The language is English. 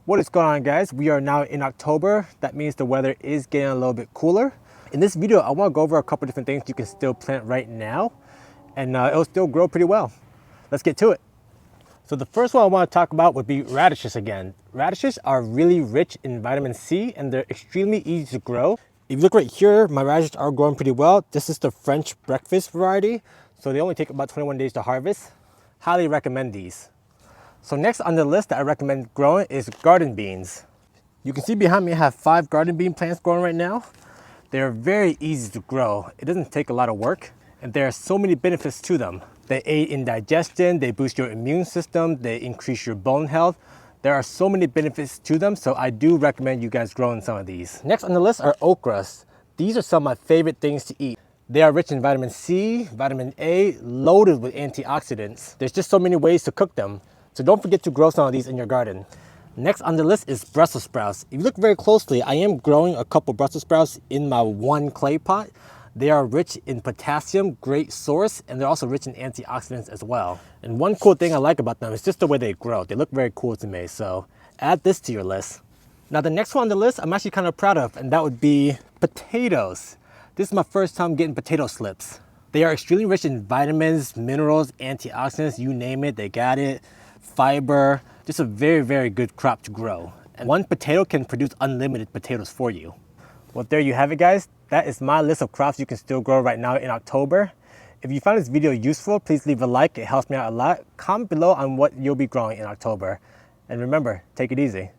What is going on, guys? We are now in October. That means the weather is getting a little bit cooler. In this video, I want to go over a couple different things you can still plant right now, and it'll still grow pretty well. Let's get to it. So the first one I want to talk about would be radishes again. Radishes are really rich in vitamin C and they're extremely easy to grow. If you look right here, my radishes are growing pretty well. This is the French breakfast variety, so they only take about 21 days to harvest. Highly recommend these. So next on the list that I recommend growing is garden beans. You can see behind me I have 5 garden bean plants growing right now. They're very easy to grow. It doesn't take a lot of work, and there are so many benefits to them. They aid in digestion, they boost your immune system, they increase your bone health. There are so many benefits to them, so I do recommend you guys growing some of these. Next on the list are okras. These are some of my favorite things to eat. They are rich in vitamin C, vitamin A, loaded with antioxidants. There's just so many ways to cook them, so don't forget to grow some of these in your garden. Next on the list is Brussels sprouts. If you look very closely, I am growing a couple Brussels sprouts in my one clay pot. They are rich in potassium, great source, and they're also rich in antioxidants as well. And one cool thing I like about them is just the way they grow. They look very cool to me, so add this to your list. Now the next one on the list I'm actually kind of proud of, and that would be potatoes. This is my first time getting potato slips. They are extremely rich in vitamins, minerals, antioxidants, you name it, they got it. Fiber, just a very, very good crop to grow. And one potato can produce unlimited potatoes for you. Well, there you have it, guys. That is my list of crops you can still grow right now in October. If you found this video useful, please leave a like. It helps me out a lot. Comment below on what you'll be growing in October. And remember, take it easy.